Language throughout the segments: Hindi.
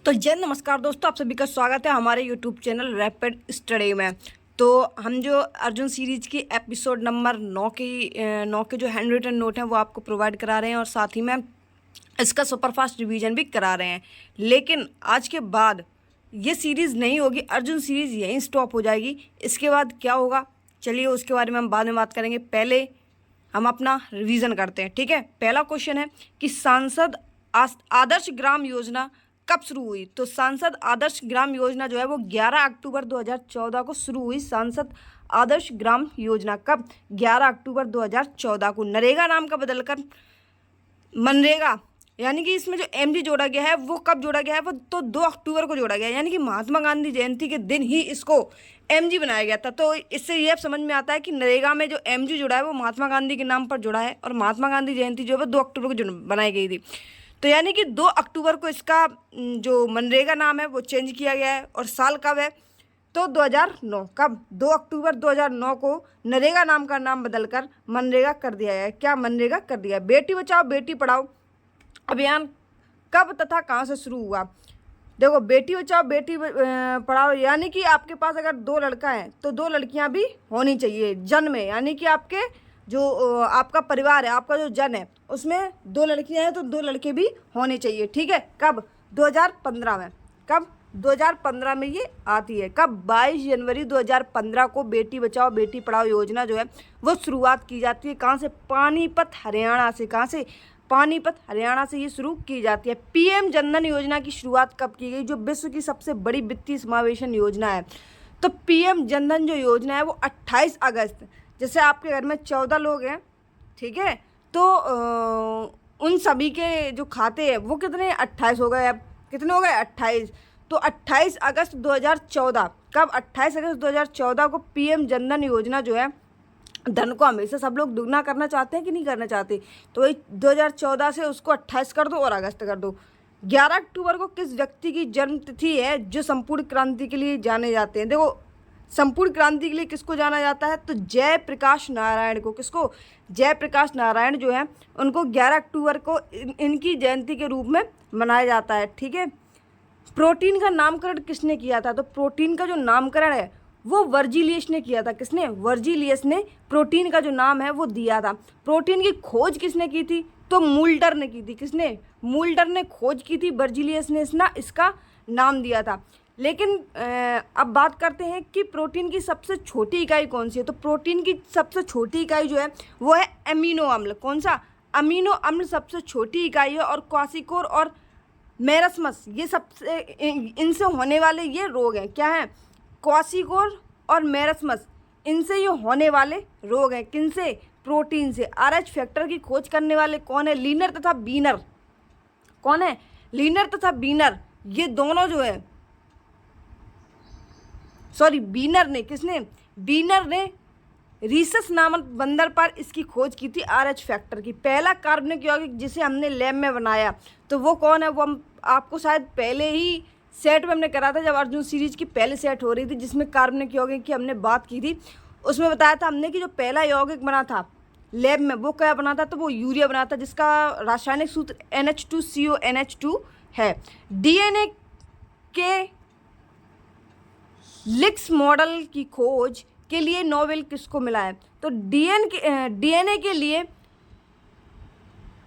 तो जय नमस्कार दोस्तों, आप सभी का स्वागत है हमारे यूट्यूब चैनल रैपिड स्टडी में। तो हम जो अर्जुन सीरीज की एपिसोड नंबर 9 के जो हैंड रिटन नोट हैं वो आपको प्रोवाइड करा रहे हैं और साथ ही में इसका सुपरफास्ट रिवीजन भी करा रहे हैं। लेकिन आज के बाद ये सीरीज़ नहीं होगी, अर्जुन सीरीज़ यहीं स्टॉप हो जाएगी। इसके बाद क्या होगा, चलिए उसके बारे में हम बाद में बात करेंगे। पहले हम अपना रिवीजन करते हैं, ठीक है। पहला क्वेश्चन है कि सांसद आदर्श ग्राम योजना कब शुरू हुई। तो सांसद आदर्श ग्राम योजना जो है वो 11 अक्टूबर 2014 को शुरू हुई। सांसद आदर्श ग्राम योजना कब? 11 अक्टूबर 2014 को। नरेगा नाम का बदलकर मनरेगा, यानी कि इसमें जो एमजी जोड़ा गया है वो कब जोड़ा गया है, वो तो 2 अक्टूबर को जोड़ा गया है, यानी कि महात्मा गांधी जयंती के दिन ही इसको एमजी बनाया गया था। तो इससे ये समझ में आता है कि नरेगा में जो एमजी जुड़ा है वो महात्मा गांधी के नाम पर जुड़ा है और महात्मा गांधी जयंती जो है वो 2 अक्टूबर को बनाई गई थी। तो यानी कि 2 अक्टूबर को इसका जो मनरेगा नाम है वो चेंज किया गया है। और साल कब है? तो 2009। कब? 2 अक्टूबर 2009 को नरेगा नाम का नाम बदलकर मनरेगा कर दिया है। क्या? मनरेगा कर दिया है। बेटी बचाओ बेटी पढ़ाओ अभियान कब तथा कहाँ से शुरू हुआ? देखो, बेटी बचाओ बेटी पढ़ाओ यानी कि आपके पास अगर 2 लड़का है तो 2 लड़कियां भी होनी चाहिए जन्म में, यानी कि आपके जो आपका परिवार है, आपका जो जन है उसमें 2 लड़कियां हैं तो 2 लड़के भी होने चाहिए, ठीक है। कब? 2015 में। कब? 2015 में ये आती है। कब? 22 जनवरी 2015 को बेटी बचाओ बेटी पढ़ाओ योजना जो है वो शुरुआत की जाती है। कहाँ से? पानीपत हरियाणा से। कहाँ से? पानीपत हरियाणा से ये शुरू की जाती है। पीएम जनधन योजना की शुरुआत कब की गई, जो विश्व की सबसे बड़ी वित्तीय समावेशन योजना है। तो पीएम जनधन जो योजना है वो 28 अगस्त, जैसे आपके घर में 14 लोग हैं, ठीक है, तो उन सभी के जो खाते हैं वो कितने? 28 हो गए। अब कितने हो गए? 28। तो 28 अगस्त 2014। कब? 28 अगस्त 2014 को पीएम जनधन योजना जो है, धन को हमेशा सब लोग दुगना करना चाहते हैं कि नहीं करना चाहते, तो वही 2014 से उसको 28 कर दो और अगस्त कर दो। 11 अक्टूबर को किस व्यक्ति की जन्म तिथि है जो संपूर्ण क्रांति के लिए जाने जाते हैं? देखो, संपूर्ण क्रांति के लिए किसको जाना जाता है? तो जयप्रकाश नारायण को। किसको? जयप्रकाश नारायण जो है उनको 11 अक्टूबर को इनकी जयंती के रूप में मनाया जाता है, ठीक है। प्रोटीन का नामकरण किसने किया था? तो प्रोटीन का जो नामकरण है वो वर्जिलियस ने किया था। किसने? वर्जिलियस ने प्रोटीन का जो नाम है वो दिया था। प्रोटीन की खोज किसने की थी? तो मूल्टर ने की थी। किसने? मूल्टर ने खोज की थी, वर्जिलियस ने इसका नाम दिया था। लेकिन अब बात करते हैं कि प्रोटीन की सबसे छोटी इकाई कौन सी है। तो प्रोटीन की सबसे छोटी इकाई जो है वो है अमीनो अम्ल। कौन सा? अमीनो अम्ल सबसे छोटी इकाई है। और क्वासिकोर और मेरस्मस ये सबसे इनसे होने वाले ये रोग हैं। क्या हैं? क्वासिकोर और मेरस्मस, इनसे ये होने वाले रोग हैं। किनसे? प्रोटीन से। RH फैक्टर की खोज करने वाले कौन है? लीनर तथा बीनर। कौन है? लीनर तथा बीनर, ये दोनों जो है, सॉरी बीनर ने। किसने? बीनर ने रीसस नामक बंदर पर इसकी खोज की थी RH फैक्टर की। पहला कार्बनिक यौगिक जिसे हमने लैब में बनाया तो वो कौन है? वो हम आपको शायद पहले ही सेट में हमने करा था, जब अर्जुन सीरीज की पहले सेट हो रही थी जिसमें कार्बनिक यौगिक की हमने बात की थी। उसमें बताया था हमने कि जो पहला यौगिक बना था लैब में वो क्या बना था? तो वो यूरिया बना था, जिसका रासायनिक सूत्र NH2CONH2 है। डीएनए के लिक्स मॉडल की खोज के लिए नोबेल किसको मिला है? तो डीएनए के लिए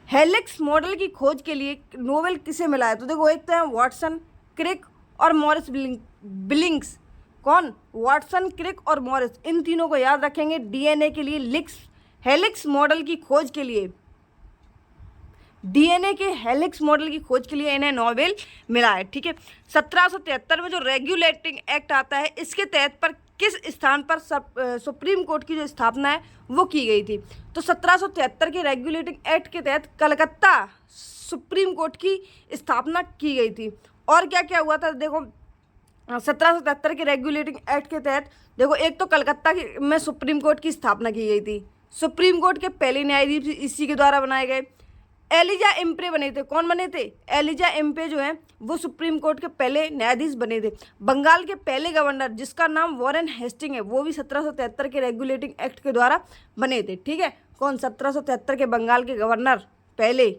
हेलिक्स मॉडल की खोज के लिए नोबेल किसे मिला है? तो देखो, एक तो है वाटसन, क्रिक और मॉरिस बिलिंग्स। कौन? वाटसन, क्रिक और मॉरिस, इन तीनों को याद रखेंगे। डीएनए के लिए हेलिक्स मॉडल की खोज के लिए, डीएनए के हेलिक्स मॉडल की खोज के लिए इन्हें नोबेल मिला है, ठीक है। 1773 में जो रेगुलेटिंग एक्ट आता है, इसके तहत पर किस स्थान पर सुप्रीम कोर्ट की जो स्थापना है वो की गई थी? तो 1773 के रेगुलेटिंग एक्ट के तहत कलकत्ता सुप्रीम कोर्ट की स्थापना की गई थी। और क्या क्या हुआ था? देखो, 1773 के रेगुलेटिंग एक्ट के तहत देखो, एक तो कलकत्ता में सुप्रीम कोर्ट की स्थापना की गई थी। सुप्रीम कोर्ट के पहले न्यायाधीश इसी के द्वारा बनाए गए। एलिजा इम्प्रे बने थे। कौन बने थे? एलिजा इम्प्रे जो है वो सुप्रीम कोर्ट के पहले न्यायाधीश बने थे। बंगाल के पहले गवर्नर जिसका नाम वॉरेन हेस्टिंग है वो भी 1773 के रेगुलेटिंग एक्ट के द्वारा बने थे, ठीक है। कौन? 1773 के बंगाल के गवर्नर पहले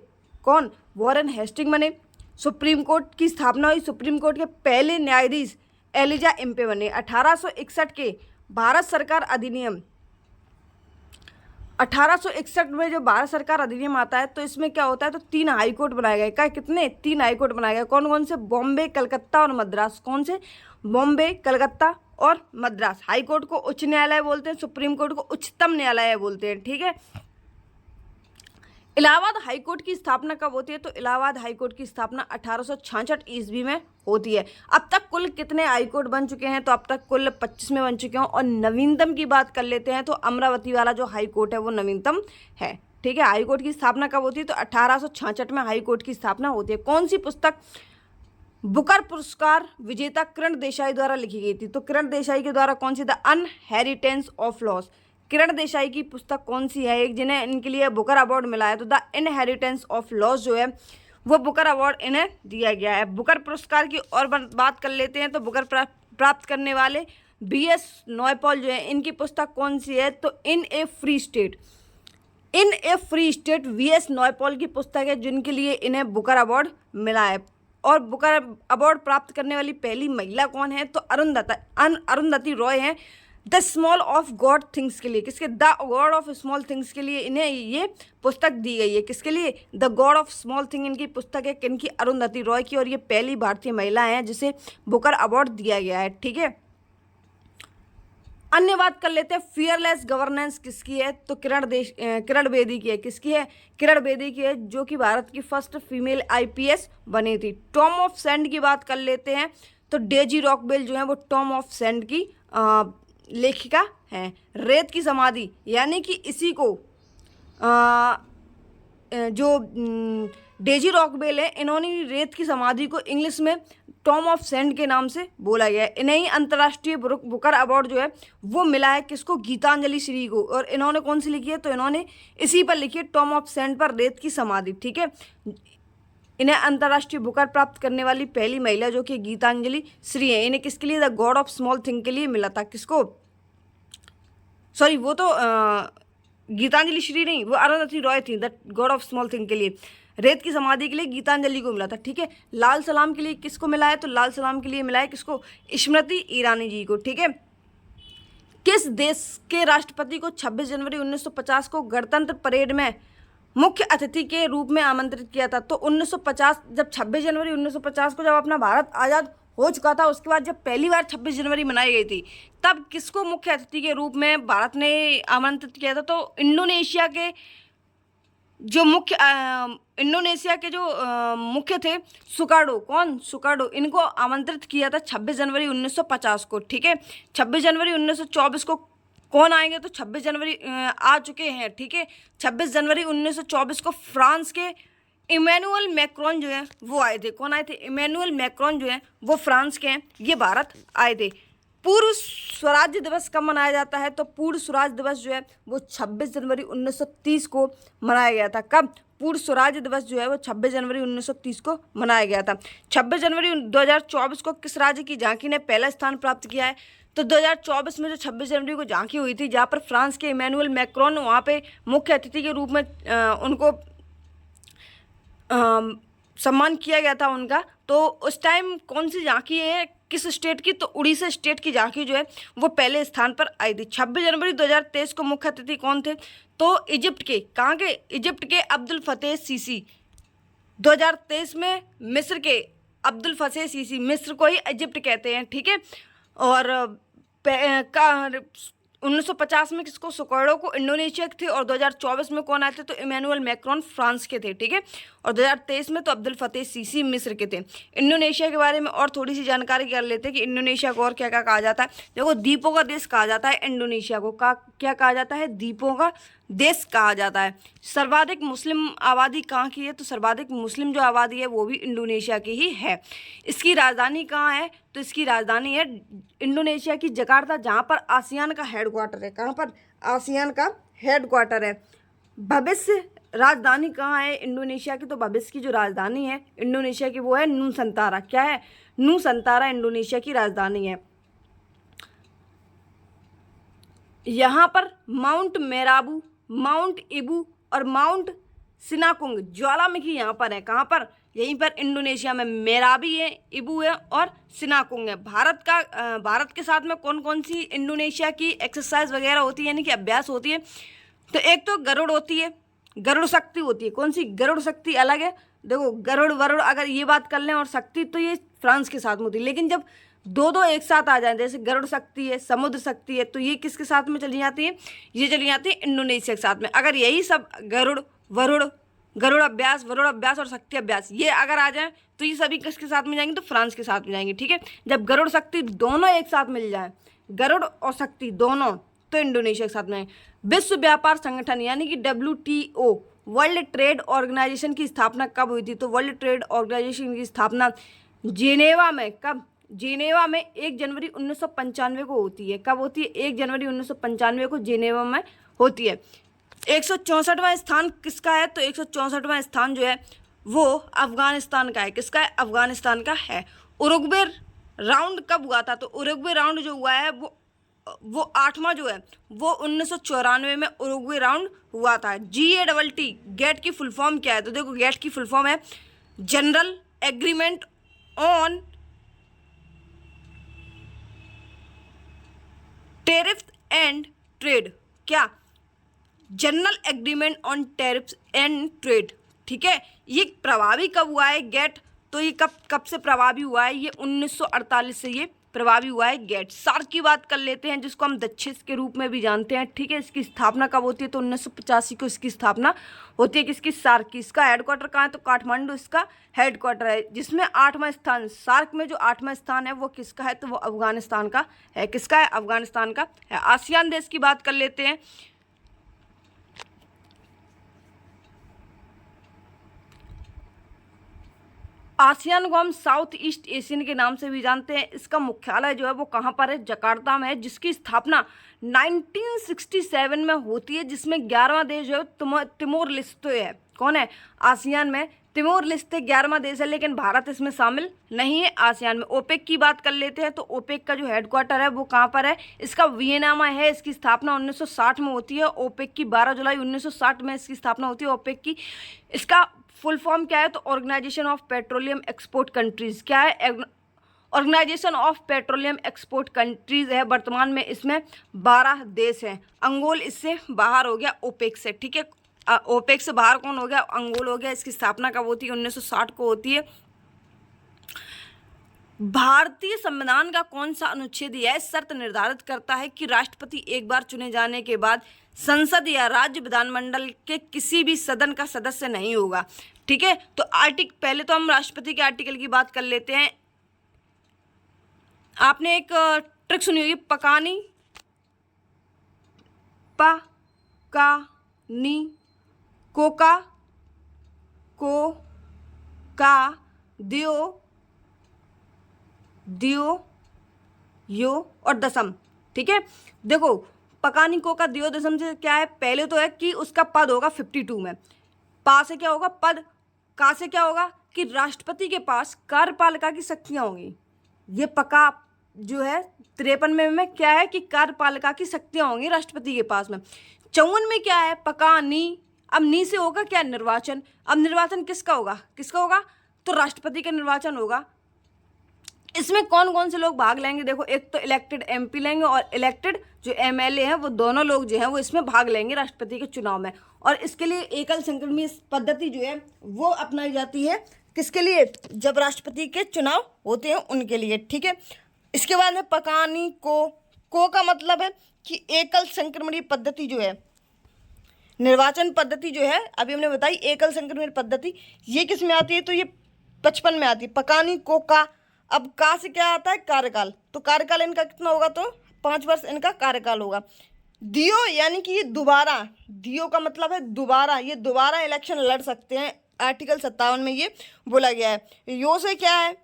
कौन? वॉरेन हेस्टिंग बने। सुप्रीम कोर्ट की स्थापना हुई। सुप्रीम कोर्ट के पहले न्यायाधीश एलिजा इम्पे बने। 1861 के भारत सरकार अधिनियम, 1861 में जो भारत सरकार अधिनियम आता है तो इसमें क्या होता है, तो 3 हाई कोर्ट बनाए गए। क्या कितने? 3 हाई कोर्ट बनाए गए। कौन कौन से? बॉम्बे, कलकत्ता और मद्रास। कौन से? बॉम्बे, कलकत्ता और मद्रास। हाई कोर्ट को उच्च न्यायालय बोलते हैं, सुप्रीम कोर्ट को उच्चतम न्यायालय बोलते हैं। ठीक है। इलाहाबाद हाई कोर्ट की स्थापना कब होती है? तो इलाहाबाद हाई कोर्ट की स्थापना 1866 ईस्वी में होती है। अब तक कुल कितने हाई कोर्ट बन चुके हैं? तो अब तक कुल 25 में बन चुके हैं। और नवीनतम की बात कर लेते हैं तो अमरावती वाला जो हाई कोर्ट है वो नवीनतम है। ठीक है। हाई कोर्ट की स्थापना कब होती है? तो 1866 में हाई कोर्ट की स्थापना होती है। कौन सी पुस्तक बुकर पुरस्कार विजेता किरण देसाई द्वारा लिखी गई थी? तो किरण देसाई के द्वारा कौन सी? The inheritance of loss. Kiran Desai की पुस्तक कौन सी है? एक जिन्हें इनके लिए बुकर अवार्ड मिला है, तो द इनहेरिटेंस ऑफ लॉस जो है वो बुकर अवार्ड इन्हें दिया गया है। बुकर पुरस्कार की और बात कर लेते हैं तो बुकर प्राप्त करने वाले BS नॉयपॉल जो है, इनकी पुस्तक कौन सी है? तो इन ए फ्री स्टेट। इन ए फ्री स्टेट VS नॉयपॉल की पुस्तक है जिनके लिए इन्हें बुकर अवार्ड मिला है। और बुकर अवार्ड प्राप्त करने वाली पहली महिला कौन है? तो अरुंधति रॉय हैं। The small of God things के लिए, किसके? The God of small things के लिए इन्हें ये पुस्तक दी गई है। किसके लिए? The God of small thing इनकी पुस्तक है। किनकी? अरुंधति रॉय की। और ये पहली भारतीय महिला है जिसे बुकर अवार्ड दिया गया है। ठीक है। अन्य बात कर लेते हैं, फियरलेस गवर्नेंस किसकी है? तो किरण बेदी की है। किसकी है? किरण बेदी की है, जो कि भारत की फर्स्ट फीमेल IPS बनी थी। टॉम ऑफ सेंड की बात कर लेते हैं तो डेजी रॉकवेल जो है वो टॉम ऑफ सेंड की लेखिका है। रेत की समाधि, यानी कि इसी को जो डेजी रॉकवेल है, इन्होंने रेत की समाधि को इंग्लिश में टॉम ऑफ सेंड के नाम से बोला गया है। इन्हें अंतर्राष्ट्रीय बुकर अवार्ड जो है वो मिला है किसको? गीतांजलि श्री को। और इन्होंने कौन सी लिखी है? तो इन्होंने इसी पर लिखी है, टॉम ऑफ सेंड पर, रेत की समाधि। ठीक है। इन्हें अंतर्राष्ट्रीय बुकर प्राप्त करने वाली पहली महिला जो कि गीतांजलि श्री है। इन्हें किसके लिए? The God of small thing के लिए मिला था। किसको? सॉरी, वो तो गीतांजलि श्री नहीं, वो अरुंधति रॉय थी। The God of small thing के लिए, रेत की समाधि के लिए गीतांजलि को मिला था। ठीक है। लाल सलाम के लिए किसको मिला है? तो लाल सलाम के लिए मिला है किसको? स्मृति ईरानी जी को। ठीक है। किस देश के राष्ट्रपति को 26 जनवरी 1950 को गणतंत्र परेड में मुख्य अतिथि के रूप में आमंत्रित किया था? तो 1950, जब 26 जनवरी 1950 को जब अपना भारत आज़ाद हो चुका था, उसके बाद जब पहली बार 26 जनवरी मनाई गई थी, तब किसको मुख्य अतिथि के रूप में भारत ने आमंत्रित किया था? तो इंडोनेशिया के जो मुख्य थे सुकार्डो। कौन? सुकार्डो। इनको आमंत्रित किया था 26 जनवरी 1950 को। ठीक है। 26 जनवरी 1924 को कौन आएंगे? तो 26 जनवरी आ चुके हैं। ठीक है। 26 जनवरी 1924 को फ्रांस के इमैनुअल मैक्रोन जो है वो आए थे। कौन आए थे? इमैनुअल मैक्रोन जो है वो फ्रांस के हैं, ये भारत आए थे। पूर्व स्वराज्य दिवस कब मनाया जाता है? तो पूर्व स्वराज दिवस जो है वो 26 जनवरी 1930 को मनाया गया था। कब? पूर्व स्वराज दिवस जो है वो 26 जनवरी 1930 को मनाया गया था। 26 जनवरी 2024 को किस राज्य की झांकी ने पहला स्थान प्राप्त किया है? तो 2024 में जो 26 जनवरी को झांकी हुई थी, जहाँ पर फ्रांस के इमैनुअल मैक्रोन वहाँ पे मुख्य अतिथि के रूप में उनको सम्मान किया गया था उनका। तो उस टाइम कौन सी झांकी है, किस स्टेट की? तो उड़ीसा स्टेट की झांकी जो है वो पहले स्थान पर आई थी। 26 जनवरी 2023 को मुख्य अतिथि कौन थे? तो इजिप्ट के, कहाँ के? इजिप्ट के अब्दुल फतेह सीसी। 2023 में मिस्र के अब्दुल फतेह सीसी, मिस्र को ही इजिप्ट कहते हैं। ठीक है। और 1950 में किसको? सुकार्डो को, इंडोनेशिया के थे। और 2024 में कौन आए थे? तो इमैनुअल मैक्रोन फ्रांस के थे। ठीक है। और 2023 में तो अब्दुल फतेह सीसी मिस्र के थे। इंडोनेशिया के बारे में और थोड़ी सी जानकारी कर लेते हैं कि इंडोनेशिया को और क्या क्या कहा जाता है। देखो, द्वीपों का देश कहा जाता है इंडोनेशिया को। क्या कहा जाता है? द्वीपों का देश कहा जाता है। सर्वाधिक मुस्लिम आबादी कहाँ की है? तो सर्वाधिक मुस्लिम जो आबादी है वो भी इंडोनेशिया की ही है। इसकी राजधानी कहाँ है? तो इसकी राजधानी है इंडोनेशिया की जकार्ता, जहाँ पर आसियान का हेडक्वार्टर है। कहाँ पर? आसियान का हेडक्वार्टर है। भविष्य राजधानी कहाँ है इंडोनेशिया की? तो भविष्य की जो राजधानी है इंडोनेशिया की वो है नूसंतारा। क्या है? नूसंतारा इंडोनेशिया की राजधानी है। यहाँ पर माउंट मेराबू, माउंट इबू और माउंट सिनाकुंग ज्वालामुखी यहाँ पर है। कहाँ पर? यहीं पर इंडोनेशिया में मेराबी है, इबू है और सिनाकुंग है। भारत के साथ में कौन कौन सी इंडोनेशिया की एक्सरसाइज वगैरह होती है, यानी कि अभ्यास होती है? तो एक तो गरुड़ होती है, गरुड़ शक्ति होती है। कौन सी? गरुड़ शक्ति अलग है। देखो गरुड़ वरुड़ अगर ये बात कर लें और शक्ति, तो ये फ्रांस के साथ में होती है। लेकिन जब दो दो एक साथ आ जाए, जैसे गरुड़ शक्ति है, समुद्र शक्ति है, तो ये किसके साथ में चली जाती है? ये चली जाती है इंडोनेशिया के साथ में। अगर यही सब गरुड़ अभ्यास और शक्ति अभ्यास ये अगर आ जाए, तो ये सभी किसके साथ में जाएंगे? तो फ्रांस के साथ में जाएंगे। ठीक है, जब गरुड़ शक्ति दोनों एक साथ मिल जाए, गरुड़ और शक्ति दोनों, तो इंडोनेशिया के साथ में। विश्व व्यापार संगठन यानी कि WTO, वर्ल्ड ट्रेड ऑर्गेनाइजेशन की स्थापना कब हुई थी? तो वर्ल्ड ट्रेड ऑर्गेनाइजेशन की स्थापना जिनेवा में कब? जिनेवा में 1 जनवरी 1995 को होती है। कब होती है? 1 जनवरी 1995 को जिनेवा में होती है। 164वां स्थान किसका है? तो 164वां स्थान जो है वो अफगानिस्तान का है। किसका है? अफगानिस्तान का है। उरुग्वे राउंड कब हुआ था? तो उरुग्वे राउंड जो हुआ है वो 8वां जो है वो 1994 में उरुग्वे राउंड हुआ था। GATT गेट की फुल फॉर्म क्या है? तो देखो गेट की फुल फॉर्म है general agreement on tariff and trade. क्या? General agreement on tariffs and trade. ठीक है, ये प्रभावी कब हुआ है गेट? तो ये कब से प्रभावी हुआ है? ये 1948 से ये प्रभावी हुआ है गेट। सार्क की बात कर लेते हैं, जिसको हम दक्षिण के रूप में भी जानते हैं। ठीक है, इसकी स्थापना कब होती है? तो 1985 को इसकी स्थापना होती है। किसकी? सार्क की। इसका हेडक्वार्टर कहाँ है? तो काठमांडू इसका हेडक्वार्टर है। जिसमें 8वां स्थान, सार्क में जो 8वां स्थान है वो किसका है? तो वो अफगानिस्तान का है। किसका है? अफगानिस्तान का है। आसियान देश की बात कर लेते हैं। आसियान को हम साउथ ईस्ट एशियन के नाम से भी जानते हैं। इसका मुख्यालय जो है वो कहाँ पर है? जकार्ता में है, जिसकी स्थापना 1967 में होती है। जिसमें 11वां देश जो है तिमोर लेस्ते है। कौन है? आसियान में तिमोर लेस्ते 11वां देश है, लेकिन भारत इसमें शामिल नहीं है आसियान में। ओपेक की बात कर लेते हैं, तो ओपेक का जो हेडक्वार्टर है वो कहाँ पर है? इसका वियना में है। इसकी स्थापना 1960 में होती है। ओपेक की 12 जुलाई 1960 में इसकी स्थापना होती है ओपेक की। इसका फुल फॉर्म क्या है? तो organisation of petroleum export countries. क्या है? Organisation of petroleum export countries है। वर्तमान में इसमें 12 देश हैं। अंगोल इससे बाहर हो गया ओपेक से। ठीक है, ओपेक से बाहर कौन हो गया? अंगोल हो गया। इसकी स्थापना कब होती है? 1960 को होती है। भारतीय संविधान का कौन सा अनुच्छेद यह शर्त निर्धारित करता है कि राष्ट्रपति एक बार चुने जाने के बाद संसद या राज्य विधानमंडल के किसी भी सदन का सदस्य नहीं होगा? ठीक है, तो पहले तो हम राष्ट्रपति के आर्टिकल की बात कर लेते हैं। आपने एक ट्रिक सुनी होगी, पकानी कोका दियो यो और दसम। ठीक है, देखो पकानी कोका दियो दसम से क्या है? पहले तो है कि उसका पद होगा 52 में। पा से क्या होगा? पद। का से क्या होगा? कि राष्ट्रपति के पास कार्यपालिका की शक्तियां होंगी। ये पका जो है 53 में क्या है? कि कार्यपालिका की शक्तियां होंगी राष्ट्रपति के पास में। 54 में क्या है? पकानी। अब नी से होगा क्या? निर्वाचन। अब निर्वाचन किसका होगा? तो राष्ट्रपति का निर्वाचन होगा। इसमें कौन कौन से लोग भाग लेंगे? देखो एक तो इलेक्टेड MP लेंगे और इलेक्टेड जो MLA हैं, वो दोनों लोग जो हैं वो इसमें भाग लेंगे राष्ट्रपति के चुनाव में। और इसके लिए एकल संक्रमणीय पद्धति जो है वो अपनाई जाती है। किसके लिए? जब राष्ट्रपति के चुनाव होते हैं उनके लिए। ठीक है, इसके बाद में पकानी को का मतलब है कि एकल संक्रमणीय पद्धति जो है, निर्वाचन पद्धति जो है अभी हमने बताई एकल संक्रमणीय पद्धति, ये किस में आती है? तो ये 55 में आती है। पकानी को का। अब का से क्या आता है? कार्यकाल। तो कार्यकाल इनका कितना होगा? तो 5 वर्ष इनका कार्यकाल होगा। दियो यानी कि ये दोबारा, दियो का मतलब है दोबारा, ये दोबारा इलेक्शन लड़ सकते हैं। आर्टिकल 57 में ये बोला गया है। यो से क्या है?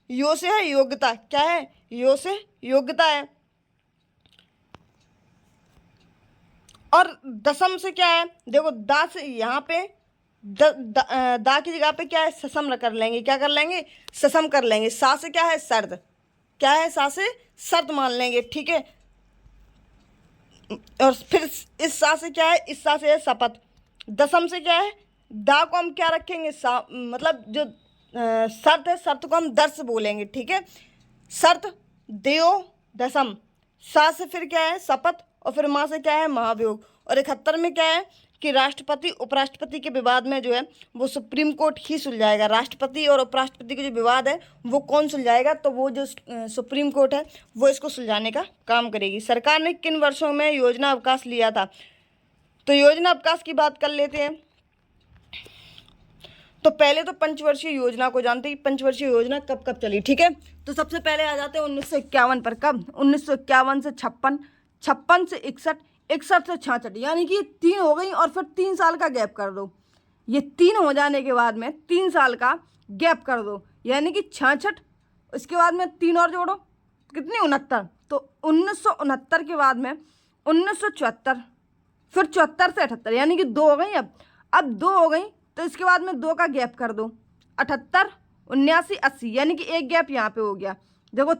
यो से है योग्यता। क्या है? यो से योग्यता है। और दसम से क्या है? देखो दा से यहाँ पे दा की जगह पे क्या है? ससम कर लेंगे। क्या कर लेंगे? ससम कर लेंगे। सा से क्या है? शर्त। क्या है? सा से शर्त मान लेंगे। ठीक है, और फिर इस सा से क्या है? इस सा से है शपथ। दसम से क्या है? दा को हम क्या रखेंगे? सा मतलब जो शर्त है, शर्त को हम दर्श बोलेंगे, ठीक है। शर्त देयो दशम, सा से फिर क्या है शपथ, और फिर माँ से क्या है महाभियोग। और 71 में क्या है कि राष्ट्रपति उपराष्ट्रपति के विवाद में जो है वो सुप्रीम कोर्ट ही सुलझाएगा। राष्ट्रपति और उपराष्ट्रपति के जो विवाद है वो कौन सुलझाएगा, तो वो जो सुप्रीम कोर्ट है वो इसको सुलझाने का काम करेगी। सरकार ने किन वर्षों में योजना अवकाश लिया था, तो योजना अवकाश की बात कर लेते हैं। तो पहले तो पंचवर्षीय योजना को जानते हैं, पंचवर्षीय योजना कब कब चली, ठीक है। तो सबसे पहले आ जाते हैं 1951 पर। कब? 1951 से 56, 56 से 61, 61 से 66, यानी कि 3 हो गई और फिर 3 साल का गैप कर दो। ये 3 हो जाने के बाद में 3 साल का गैप कर दो, यानी कि 66, उसके बाद में 3 और जोड़ो, कितनी 69। तो 1969 के बाद में 1974, फिर 74 से 78, यानी कि 2 हो गई। अब 2 हो गई तो इसके बाद में 2 का गैप कर दो, 78, 79, 80, यानी कि एक गैप यहाँ पे हो गया। देखो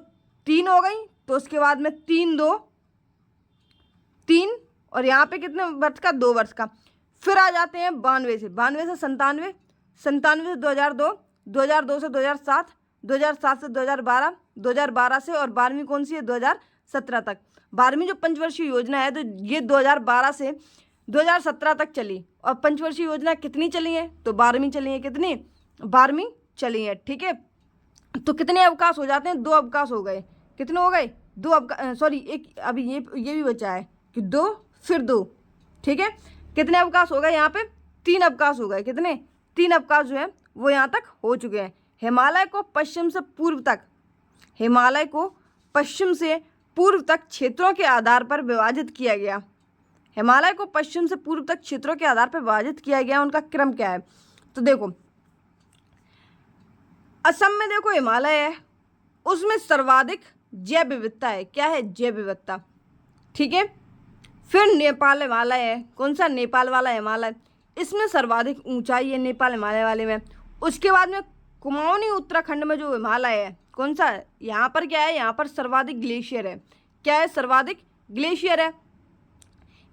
3 हो गई तो उसके बाद में 3, 2, 3, और यहाँ पे कितने वर्ष का, 2 वर्ष का। फिर आ जाते हैं 92 से, 92 से 97, 97 से 2002, 2002 से 2007, 2007 से 2012, 2012 से, और 12वीं कौन सी है 2017 तक। 12वीं जो पंचवर्षीय योजना है तो ये 2012 से 2017 तक चली। और पंचवर्षीय योजना कितनी चली है, तो 12वीं चली है। कितनी? 12वीं चली है, ठीक है। तो कितने अवकाश हो जाते हैं, 2 अवकाश हो गए। कितने हो गए? 2 अवकाश, सॉरी एक अभी ये भी बचा है कि 2 फिर 2, ठीक है। कितने अवकाश हो गए यहाँ पे? 3 अवकाश हो गए। कितने? 3 अवकाश जो है वो यहाँ तक हो चुके हैं। हिमालय को पश्चिम से पूर्व तक, हिमालय को पश्चिम से पूर्व तक क्षेत्रों के आधार पर विभाजित किया गया। हिमालय को पश्चिम से पूर्व तक क्षेत्रों के आधार पर विभाजित किया गया। उनका क्रम क्या है? तो देखो असम में देखो हिमालय है, उसमें सर्वाधिक जैव विविधता है। क्या है? जैव विविधता, ठीक है। फिर नेपाल हिमालय है, कौन सा? नेपाल वाला हिमालय, इसमें सर्वाधिक ऊंचाई है नेपाल हिमालय वाले में। उसके बाद में कुमाऊनी उत्तराखंड में जो हिमालय है, कौन सा? यहाँ पर क्या है? यहाँ पर सर्वाधिक ग्लेशियर है। क्या है? सर्वाधिक ग्लेशियर है।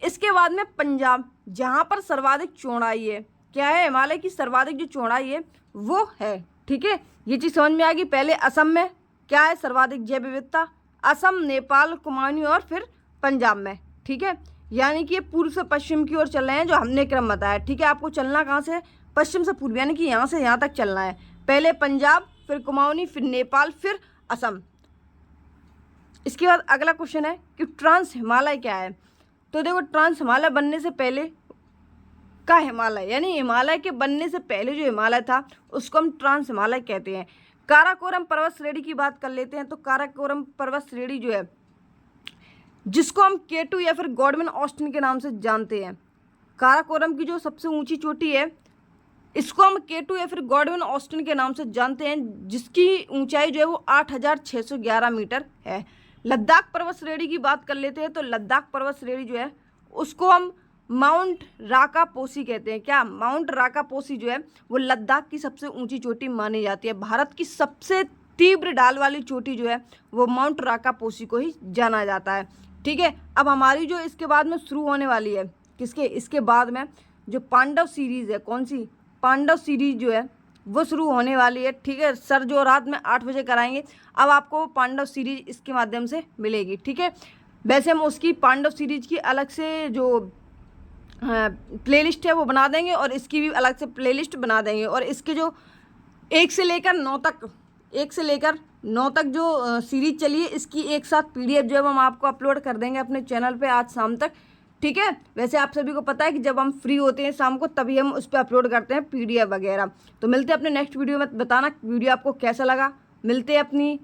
इसके बाद में पंजाब, जहाँ पर सर्वाधिक चौड़ाई है। क्या है? हिमालय की सर्वाधिक जो चौड़ाई है वो है, ठीक है। ये चीज़ समझ में आ गई। पहले असम में क्या है? सर्वाधिक जैव विविधता, असम, नेपाल, कुमाऊनी और फिर पंजाब में, ठीक है। यानी कि ये पूर्व से पश्चिम की ओर चल रहे हैं जो हमने क्रम बताया, ठीक है। आपको चलना कहाँ से? पश्चिम से पूर्व, यानी कि यहाँ से यहाँ तक चलना है। पहले पंजाब, फिर कुमाऊनी, फिर नेपाल, फिर असम। इसके बाद अगला क्वेश्चन है कि ट्रांस हिमालय क्या है। तो देखो ट्रांस हिमालय बनने से पहले का हिमालय, यानी हिमालय के बनने से पहले जो हिमालय था उसको हम ट्रांस हिमालय कहते हैं। काराकोरम पर्वत श्रेणी की बात कर लेते हैं। तो काराकोरम पर्वत श्रेणी जो है, जिसको हम K2 या फिर गॉडविन ऑस्टिन के नाम से जानते हैं, काराकोरम की जो सबसे ऊंची चोटी है इसको हम K2 या फिर गॉडविन ऑस्टिन के नाम से जानते हैं, जिसकी ऊंचाई जो है वो 8611 मीटर है। लद्दाख पर्वत श्रेणी की बात कर लेते हैं। तो लद्दाख पर्वत श्रेणी जो है उसको हम माउंट राकापोसी कहते हैं। क्या? माउंट राकापोसी जो है वो लद्दाख की सबसे ऊंची चोटी मानी जाती है। भारत की सबसे तीव्र ढाल वाली चोटी जो है वो माउंट राकापोसी को ही जाना जाता है, ठीक है। अब हमारी जो इसके बाद में शुरू होने वाली है, किसके? इसके बाद में जो पांडव सीरीज़ है, कौन सी? पांडव सीरीज जो है वो शुरू होने वाली है, ठीक है। सर जो रात में 8 बजे कराएंगे, अब आपको पांडव सीरीज इसके माध्यम से मिलेगी, ठीक है। वैसे हम उसकी पांडव सीरीज की अलग से जो प्लेलिस्ट है वो बना देंगे और इसकी भी अलग से प्लेलिस्ट बना देंगे। और इसके जो 1 से लेकर 9 तक, 1 से लेकर 9 तक जो सीरीज चली है, इसकी एक साथ PDF जो है हम आपको अपलोड कर देंगे अपने चैनल पे आज शाम तक, ठीक है। वैसे आप सभी को पता है कि जब हम फ्री होते हैं शाम को तभी हम उस पर अपलोड करते हैं PDF वगैरह। तो मिलते हैं अपने नेक्स्ट वीडियो में। बताना वीडियो आपको कैसा लगा। मिलते हैं अपनी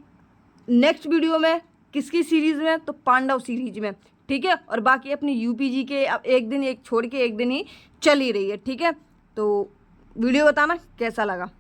नेक्स्ट वीडियो में, किसकी सीरीज़ में? तो पांडव सीरीज में, ठीक है। और बाकी अपनी UPG के अब एक दिन एक छोड़ के एक दिन ही चल ही रही है, ठीक है। तो वीडियो बताना कैसा लगा।